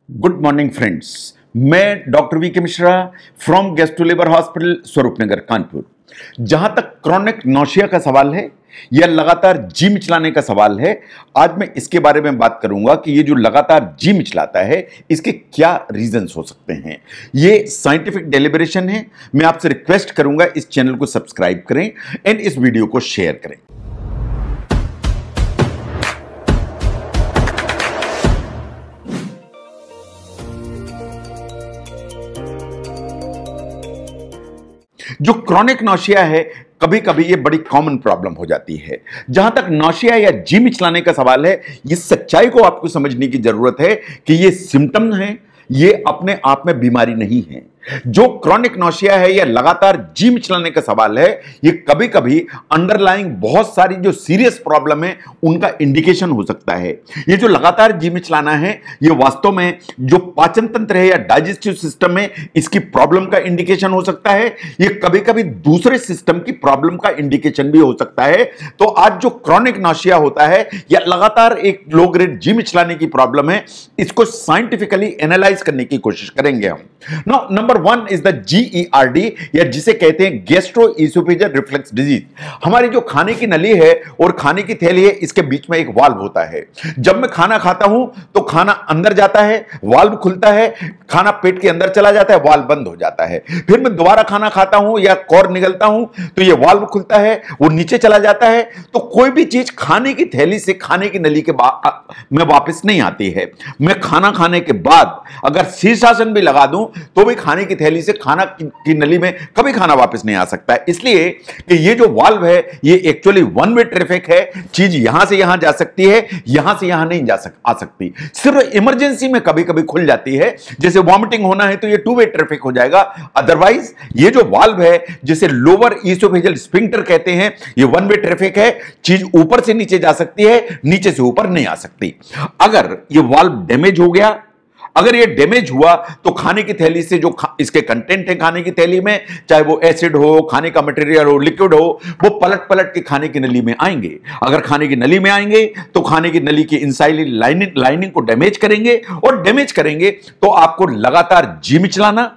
Good morning friends. मैं doctor V K Mishra from gastro liver hospital Swaroopnagar Kanpur. जहां तक chronic nausea का सवाल है या लगातार जी मिचलाने का सवाल है, आज मैं इसके बारे में बात करूंगा कि ये जो लगातार जी मिचलाता है इसके क्या रीजंस हो सकते हैं। ये साइंटिफिक डेलिब्रेशन है। मैं आपसे रिक्वेस्ट करूंगा इस चैनल को सब्सक्राइब करें एंड इस वीडियो को शेयर करें। जो क्रॉनिक नौशिया है, कभी कभी ये बड़ी कॉमन प्रॉब्लम हो जाती है। जहां तक नौशिया या जी मिचलाने का सवाल है, ये सच्चाई को आपको समझने की जरूरत है कि ये सिम्टम है, ये अपने आप में बीमारी नहीं है। जो क्रॉनिक नौशिया है या लगातार जी मिचलाने का सवाल है, ये कभी कभी अंडरलाइंग बहुत सारी जो सीरियस प्रॉब्लम है उनका इंडिकेशन हो सकता है। ये जो लगातार जी मिचलाना है, ये वास्तव में जो पाचन तंत्र है या डाइजेस्टिव सिस्टम है, इसकी प्रॉब्लम का इंडिकेशन हो सकता है। ये कभी कभी दूसरे सिस्टम की प्रॉब्लम का इंडिकेशन भी हो सकता है। तो आज जो क्रॉनिक नौशिया होता है या लगातार एक लो ग्रेड जी मिचलाने की प्रॉब्लम है, इसको साइंटिफिकली एनालाइज करने की कोशिश करेंगे हम। Now number 1 is the GERD या जिसे कहते हैं गैस्ट्रोइसोफेजियल रिफ्लक्स डिजीज। हमारी जो खाने की नली है और खाने की थैली है, इसके बीच में एक वाल्व होता है। जब मैं खाना खाता हूं तो खाना अंदर जाता है, वाल्व खुलता है, खाना पेट के अंदर चला जाता है, वाल्व बंद हो जाता है। फिर मैं दोबारा खाना खाता हूं या कौर निगलता हूं तो ये वाल्व खुलता है, वो नीचे चला जाता है। तो कोई भी चीज खाने की थैली से खाने की नली के में वापस नहीं आती है। मैं खाना खाने के बाद अगर शीर्षासन भी लगा दूं तो भी खाने की थैली से खाना की नली में कभी खाना वापस नहीं आ सकता है। इसलिए कि ये जो वाल्व है, ये एक्चुअली वन वे ट्रैफिक है। चीज यहां से यहां जा सकती है, यहां से यहां नहीं आ सकती। सिर्फ इमरजेंसी में कभी कभी खुल जाती है, जैसे वॉमिटिंग होना है तो ये टू वे ट्रैफिक हो जाएगा। अदरवाइज ये जो वाल्व है, जिसे लोअर ईसोफेजियल स्फिंक्टर कहते हैं, ये वन वे ट्रैफिक है। चीज ऊपर से नीचे जा सकती है, नीचे से ऊपर नहीं आ सकती। अगर ये वाल्व डैमेज हो गया, अगर ये डैमेज हुआ तो खाने की थैली से जो इसके कंटेंट है खाने की थैली में, चाहे वो एसिड हो, खाने का मटेरियल हो, लिक्विड हो, वो पलट पलट के खाने की नली में आएंगे। अगर खाने की नली में आएंगे तो खाने की नली की इंसाइड लाइनिंग को डैमेज करेंगे, और डैमेज करेंगे तो आपको लगातार जी मिचलाना,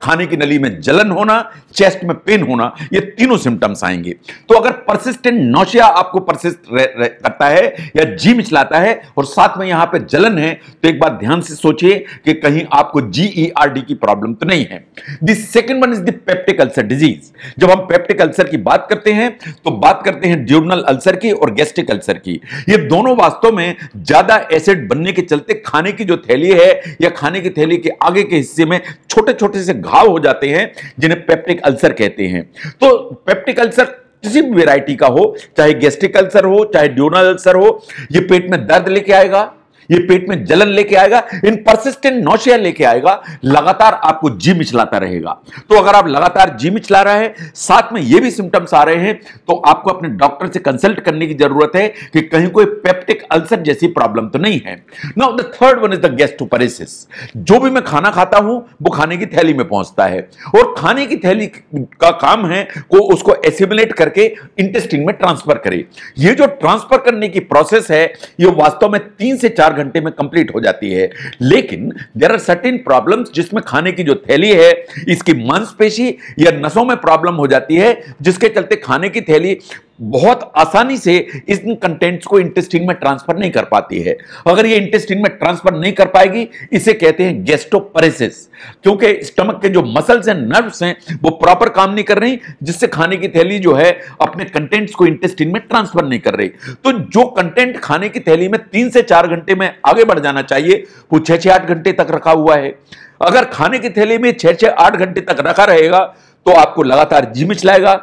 खाने की नली में जलन होना, चेस्ट में पेन होना, ये तीनों सिम्टम्स आएंगे। तो अगर परसिस्टेंट नौशिया आपको परसिस्ट करता है या जी मिचलाता है और साथ में यहां पे जलन है, तो एक बात ध्यान से सोचिए कि कहीं आपको GERD की प्रॉब्लम तो नहीं है। The second one is the peptic ulcer disease. जब हम पेप्टिक अल्सर की बात करते हैं तो बात करते हैं ड्यूरनल अल्सर की और गैस्ट्रिक अल्सर की। ये दोनों वास्तव में ज्यादा एसिड बनने के चलते खाने की जो थैली है या खाने की थैली के आगे के हिस्से में छोटे छोटे से घाव हो जाते हैं, जिन्हें पेप्टिक अल्सर कहते हैं। तो पेप्टिक अल्सर किसी भी वैरायटी का हो, चाहे गैस्ट्रिक अल्सर हो, चाहे ड्यूरनल अल्सर हो, ये पेट में दर्द लेके आएगा, ये पेट में जलन लेके आएगा, इन परसिस्टेंट नौशिया लेके आएगा, लगातार आपको जी मिचलाता रहेगा। तो अगर आप लगातार जी मिचला रहे हैं, साथ में ये भी सिम्टम्स आ रहे हैं, तो आपको अपने डॉक्टर से कंसल्ट करने की जरूरत है कि कहीं कोई पेप्टिक अल्सर जैसी प्रॉब्लम तो नहीं है। Now the third one is the gastroparesis. जो भी मैं खाना खाता हूं वो खाने की थैली में पहुंचता है, और खाने की थैली का काम है को उसको एसिमिलेट करके इंटेस्टाइन में ट्रांसफर करे। ये जो ट्रांसफर करने की प्रोसेस है, ये वास्तव में 3 से 4 घंटे में कंप्लीट हो जाती है। लेकिन देयर आर सर्टेन प्रॉब्लम्स जिसमें खाने की जो थैली है, इसकी मांसपेशी या नसों में प्रॉब्लम हो जाती है, जिसके चलते खाने की थैली बहुत आसानी से इन कंटेंट्स को इंटेस्टाइन में ट्रांसफर नहीं कर पाती है। अगर ये इंटेस्टाइन में ट्रांसफर नहीं कर पाएगी, इसे कहते हैं गैस्ट्रोपैरेसिस, क्योंकि स्टमक के जो मसल्स एंड नर्व्स हैं वो प्रॉपर काम नहीं कर रही, जिससे खाने की थैली जो है अपने कंटेंट्स को इंटेस्टाइन में ट्रांसफर नहीं कर रही। तो जो कंटेंट खाने की थैली में 3 से 4 घंटे में आगे बढ़ जाना चाहिए, वो 6 से 8 घंटे तक रखा हुआ है। अगर खाने की थैली में 6 से 8 घंटे तक रखा रहेगा तो आपको लगातार जी मिचलाएगा,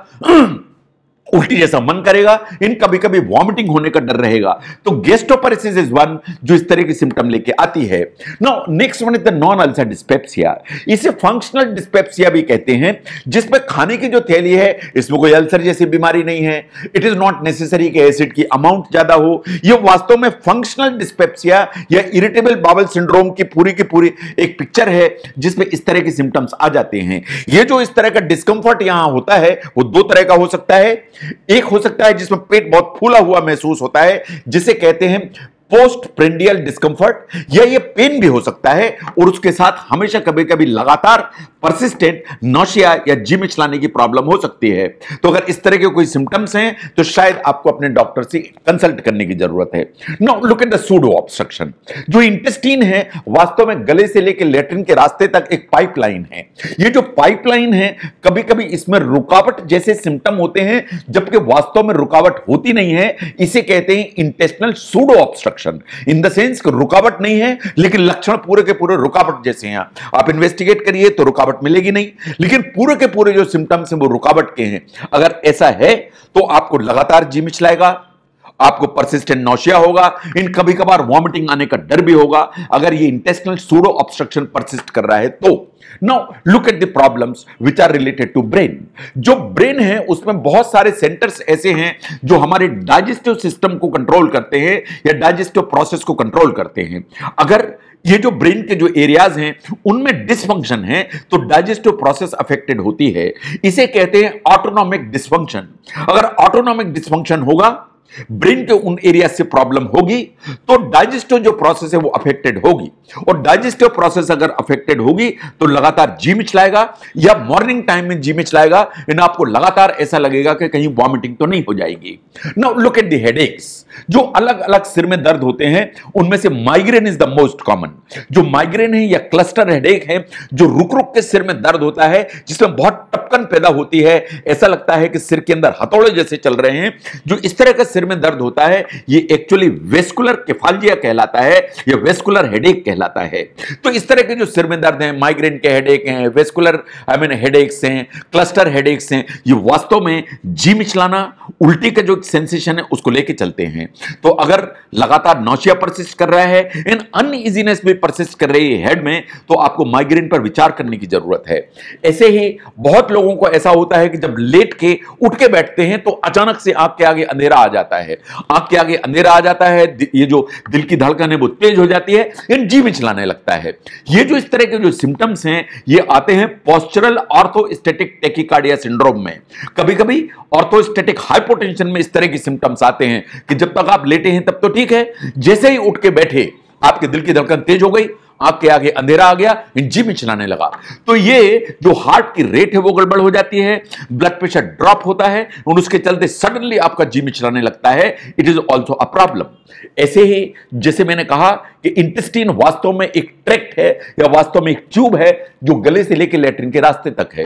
उल्टी जैसा मन करेगा, इन कभी कभी वॉमिटिंग होने का डर रहेगा। तो गैस्ट्रोपैरेसिस इज वन जो इस तरह की सिम्टम लेके आती है। Now next one is the non ulcer dyspepsia. इसे फंक्शनल डिस्पेप्सिया भी कहते हैं, जिसमें खाने की जो थैली है इसमें कोई अल्सर जैसी बीमारी नहीं है। इट इज नॉट नेसेसरी कि एसिड की अमाउंट ज्यादा हो। यह वास्तव में फंक्शनल डिस्पेप्सिया या इरिटेबल बाउल सिंड्रोम की पूरी एक पिक्चर है, जिसमें इस तरह के सिम्टम्स आ जाते हैं। यह जो इस तरह का डिस्कंफर्ट यहां होता है वो 2 तरह का हो सकता है। एक हो सकता है जिसमें पेट बहुत फूला हुआ महसूस होता है, जिसे कहते हैं पोस्ट प्रेंडियल डिस्कंफर्ट, या ये पेन भी हो सकता है और उसके साथ हमेशा कभी कभी लगातार परसिस्टेंट नौशिया या जी मिचलाने की प्रॉब्लम हो सकती है। तो अगर इस तरह के कोई सिम्टम्स हैं तो शायद आपको अपने डॉक्टर से कंसल्ट करने की जरूरत है। Now look at the pseudo obstruction. जो इंटेस्टाइन है वास्तव में गले से लेकर लेट्रिन के रास्ते तक एक पाइपलाइन है। ये जो पाइपलाइन है कभी कभी इसमें रुकावट जैसे सिम्टम होते हैं, जबकि वास्तव में रुकावट होती नहीं है। इसे कहते हैं intestinal pseudo obstruction, in the sense कि रुकावट नहीं है लेकिन लक्षण पूरे के पूरे रुकावट जैसे हैं। आप इन्वेस्टिगेट करिए तो रुकावट मिलेगी नहीं, लेकिन पूरे के पूरे जो सिम्टम्स हैं वो रुकावट के हैं। अगर ऐसा है तो आपको लगातार जी मिचलाएगा, आपको परसिस्टेंट नौशिया होगा, इन कभी कभार वॉमिटिंग आने का डर भी होगा अगर ये इंटेस्टिनल सूडो ऑब्स्ट्रक्शन परसिस्ट कर रहा है तो। Now look at the problems which are related to brain. जो ब्रेन है उसमें बहुत सारे सेंटर्स ऐसे हैं जो हमारे डाइजेस्टिव सिस्टम को कंट्रोल करते हैं या डाइजेस्टिव प्रोसेस को कंट्रोल करते हैं। अगर ये जो ब्रेन के जो एरियाज हैं उनमें डिसफंक्शन है तो डाइजेस्टिव प्रोसेस अफेक्टेड होती है। इसे कहते हैं ऑटोनॉमिक डिसफंक्शन। अगर ऑटोनॉमिक डिसफंक्शन होगा, ब्रेन के उन एरिया से प्रॉब्लम होगी तो डाइजेस्टिव जो प्रोसेस है वो अफेक्टेड होगी, और डाइजेस्टिव प्रोसेस अगर अफेक्टेड होगी तो लगातार जी मिचलाएगा या मॉर्निंग टाइम में जी मिचलाएगा, इन आपको लगातार ऐसा लगेगा कि कहीं वॉमिटिंग तो नहीं हो जाएगी। Now look at the headaches. जो अलग अलग सिर में दर्द होते हैं उनमें से migraine is the most common. जो माइग्रेन है या क्लस्टर हेडेक है, जो रुक रुक के सिर में दर्द होता है जिसमें बहुत टपकन पैदा होती है, ऐसा लगता है कि सिर के अंदर हथौड़े जैसे चल रहे हैं, जो इस तरह का सिर में दर्द होता है ये एक्चुअली वेस्कुलर केफाल्जिया कहलाता है या वेस्कुलर हेडेक कहलाता है। तो इस तरह के जो सिर में दर्द हैं, माइग्रेन के हेडेक हैं, वेस्कुलर हेडेक्स हैं, क्लस्टर हेडेक्स हैं, ये वास्तव में जी मिचलाना, उल्टी का जो सेंसेशन है उसको लेके चलते हैं। तो अगर लगातार नौशिया परसिस्ट कर रहा है, इन अनइजीनेस भी परसिस्ट कर रही है हेड में, तो आपको माइग्रेन पर विचार करने की जरूरत है। ऐसे ही बहुत लोगों को ऐसा होता है कि जब लेट के उठ के बैठते हैं तो अचानक से आंख के आगे अंधेरा आ जाता है। आंख के आगे अंधेरा आ जाता है, ये जो दिल की धड़कन है वो तेज हो जाती है, इन जी मिचलाने लगता है। ये जो इस तरह के जो सिम्टम्स हैं ये आते हैं पोस्चरल ऑर्थोस्टैटिक टैकिकार्डिया सिंड्रोम में। कभी कभी ऑर्थोस्टैटिक हाइपोटेंशन में इस तरह की सिम्टम्स आते हैं कि जब तक आप लेटे हैं तब तो ठीक है, जैसे ही उठ के बैठे आपके दिल की धड़कन तेज हो गई, आंख के आगे अंधेरा आ गया, जी मिचलाने लगा। तो ये जो हार्ट की रेट है वो गड़बड़ हो जाती है, ब्लड प्रेशर ड्रॉप होता है और उसके चलते सडनली आपका जी मिचलाने लगता है। It is also a problem. ऐसे ही जैसे मैंने कहा कि इंटेस्टाइन वास्तव में एक ट्रैक्ट है या वास्तव में एक ट्यूब है जो गले से लेकर लेट्रिन के रास्ते तक है।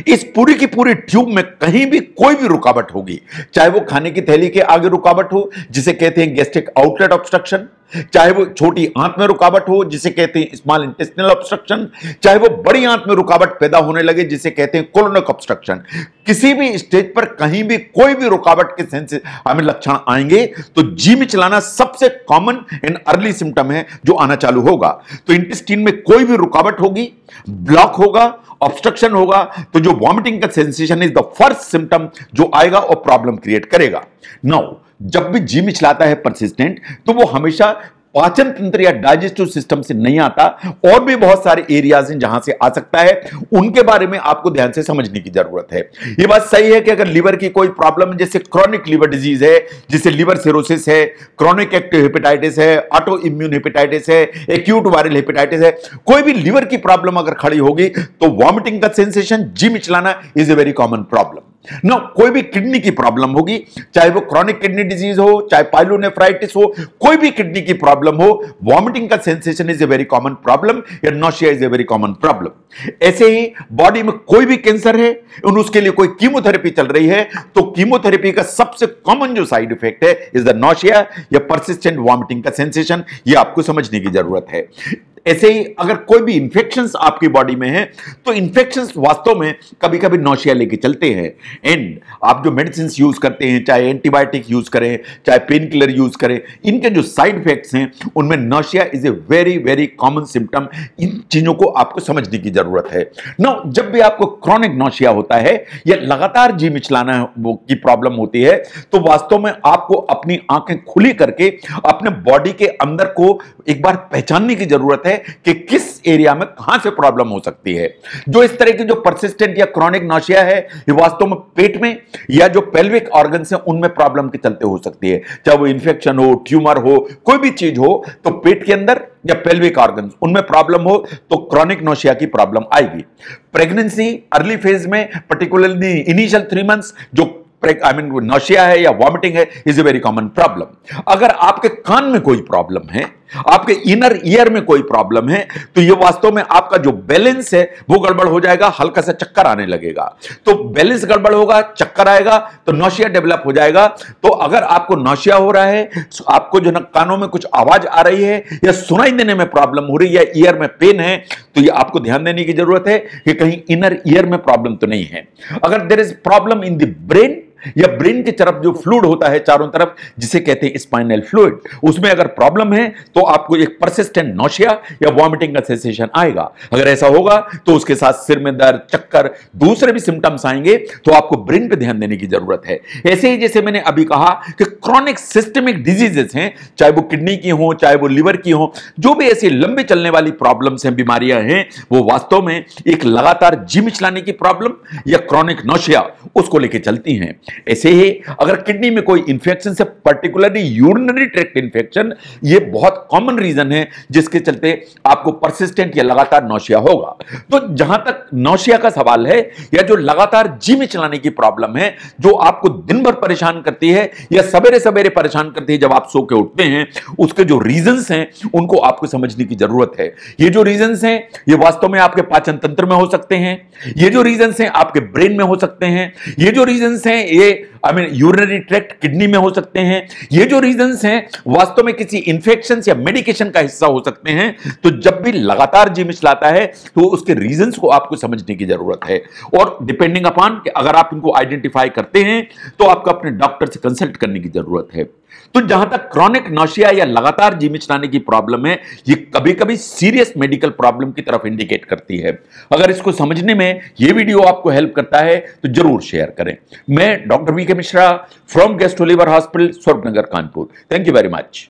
इस पूरी की पूरी ट्यूब में कहीं भी कोई भी रुकावट होगी, चाहे वो खाने की थैली के आगे रुकावट हो जिसे कहते हैं गैस्ट्रिक आउटलेट ऑब्स्ट्रक्शन, चाहे वो छोटी आंत में रुकावट हो जिसे कहते हैं स्मॉल इंटेस्टिनल ऑब्स्ट्रक्शन, चाहे वो बड़ी आंत में रुकावट पैदा होने लगे जिसे कहते हैं कोलोनिक ऑब्स्ट्रक्शन, किसी भी स्टेज पर कहीं भी कोई भी रुकावट के सेंस हमें लक्षण आएंगे तो जी मिचलाना सबसे कॉमन एंड अर्ली सिम्टम है जो आना चालू होगा। तो इंटेस्टाइन में कोई भी रुकावट होगी, ब्लॉक होगा, ऑब्स्ट्रक्शन होगा, तो जो वॉमिटिंग का sensation is the first symptom जो आएगा और प्रॉब्लम क्रिएट करेगा। नाउ जब भी जी मिचलाता है परसिस्टेंट तो वो हमेशा पाचन तंत्र या डाइजेस्टिव सिस्टम से नहीं आता, और भी बहुत सारे एरियाज हैं जहां से आ सकता है, उनके बारे में आपको ध्यान से समझने की जरूरत है। यह बात सही है कि अगर लीवर की कोई प्रॉब्लम है, जैसे क्रॉनिक लीवर डिजीज है, जिसे लीवर सिरोसिस है, क्रॉनिक एक्टिव हेपेटाइटिस है, ऑटो इम्यून हेपेटाइटिस है, एक्यूट वायरल हेपेटाइटिस है, कोई भी लीवर की प्रॉब्लम अगर खड़ी होगी तो वॉमिटिंग का सेंसेशन, जी मिचलाना is a very common problem. ना कोई भी किडनी की प्रॉब्लम होगी, चाहे वो क्रॉनिक किडनी डिजीज हो, चाहे पाइलोनेफ्राइटिस हो, कोई भी किडनी की प्रॉब्लम हो, वॉमिटिंग का sensation is a very common problem या nausea is a very common problem. ऐसे ही बॉडी में कोई भी कैंसर है और उसके लिए कोई कीमोथेरेपी चल रही है तो कीमोथेरेपी का सबसे कॉमन जो साइड इफेक्ट है इज द नॉशिया या परसिस्टेंट वॉमिटिंग का सेंसेशन। ये आपको समझने की जरूरत है। ऐसे ही अगर कोई भी इंफेक्शंस आपकी बॉडी में है तो इंफेक्शंस वास्तव में कभी कभी नौशिया लेके चलते हैं। एंड आप जो मेडिसिन यूज करते हैं, चाहे एंटीबायोटिक यूज करें, चाहे पेन किलर यूज करें, इनके जो साइड इफेक्ट्स हैं उनमें nausea is a very very common symptom. इन चीजों को आपको समझने की जरूरत है। नो जब भी आपको क्रॉनिक नौशिया होता है या लगातार जी मिचलाना की प्रॉब्लम होती है तो वास्तव में आपको अपनी आंखें खुली करके अपने बॉडी के अंदर को एक बार पहचानने की जरूरत है है कि किस एरिया में कहां से प्रॉब्लम हो सकती है। जो इस तरह की जो परसिस्टेंट या क्रॉनिक नौशिया है, ये वास्तव में पेट में या जो पेल्विक ऑर्गन्स हैं उनमें प्रॉब्लम के चलते हो सकती है। चाहे वो इन्फेक्शन हो, ट्यूमर हो, कोई भी चीज हो, तो पेट के अंदर या पेल्विक ऑर्गन्स उनमें प्रॉब्लम हो तो क्रॉनिक नौशिया की प्रॉब्लम आएगी। प्रेगनेंसी अर्ली फेज में, पर्टिकुलरली इनिशियल 3 मंथ्स, जो नौशिया है या वॉमिटिंग है, is a very common problem. अगर आपके कान में कोई प्रॉब्लम है, आपके इनर ईयर में कोई प्रॉब्लम है, तो यह वास्तव में आपका जो बैलेंस है वो गड़बड़ हो जाएगा, हल्का सा चक्कर आने लगेगा। तो बैलेंस गड़बड़ होगा, चक्कर आएगा, तो नौशिया डेवलप हो जाएगा। तो अगर आपको नौशिया हो रहा है, आपको जो ना कानों में कुछ आवाज आ रही है या सुनाई देने में प्रॉब्लम हो रही है या ईयर में पेन है, तो ये आपको ध्यान देने की जरूरत है कि कहीं इनर ईयर में प्रॉब्लम तो नहीं है। अगर there is problem in the brain या ब्रेन की तरफ जो फ्लूइड होता है चारों तरफ, जिसे कहते हैं स्पाइनल फ्लूइड, उसमें अगर प्रॉब्लम है तो आपको एक परसिस्टेंट नौशिया या वॉमिटिंग का सेंसेशन आएगा। अगर ऐसा होगा तो उसके साथ सिर में दर्द, चक्कर, दूसरे भी सिम्टम्स आएंगे, तो आपको ब्रेन पे ध्यान देने की जरूरत है। ऐसे ही जैसे मैंने अभी कहा कि क्रॉनिक सिस्टमिक डिजीजेस हैं, चाहे वो किडनी की हो, चाहे वो लिवर की हो, जो भी ऐसी लंबे चलने वाली प्रॉब्लम्स हैं, बीमारियां हैं, वो वास्तव में एक लगातार जी मिचलाने की प्रॉब्लम या क्रॉनिक नौशिया उसको लेके चलती हैं। ऐसे ही अगर किडनी में कोई इंफेक्शन से, पर्टिकुलरली यूरिनरी ट्रैक्ट इंफेक्शन, ये बहुत कॉमन रीजन है जिसके चलते आपको परसिस्टेंट या लगातार नौशिया होगा। तो जहां तक नौशिया का सवाल है या जो लगातार जी में चलाने की प्रॉब्लम है, जो आपको दिन भर परेशान करती है या सवेरे सवेरे परेशान करती है जब आप सो के उठते हैं, उसके जो रीजंस हैं उनको आपको समझने की जरूरत है। ये जो रीजंस हैं ये वास्तव में आपके पाचन तंत्र में हो सकते हैं, ये जो रीजंस हैं आपके ब्रेन में हो सकते हैं, ये जो रीजंस हैं ये यूरिनरी ट्रैक्ट किडनी में हो सकते हैं, ये जो रीजंस हैं वास्तव में किसी इंफेक्शन या मेडिकेशन का हिस्सा हो सकते हैं। तो जब भी लगातार जी मिचलाता है तो उसके रीजंस को आपको समझने की जरूरत है, और डिपेंडिंग अपॉन कि अगर आप इनको आइडेंटिफाई करते हैं तो आपको अपने डॉक्टर से कंसल्ट करने की जरूरत है। तो जहां तक क्रॉनिक नौशिया या लगातार जी मिचलाने की प्रॉब्लम है, ये कभी कभी सीरियस मेडिकल प्रॉब्लम की तरफ इंडिकेट करती है। अगर इसको समझने में ये वीडियो आपको हेल्प करता है तो जरूर शेयर करें। मैं doctor V K Mishra from gastro liver hospital, Swaroopnagar, Kanpur. Thank you very much.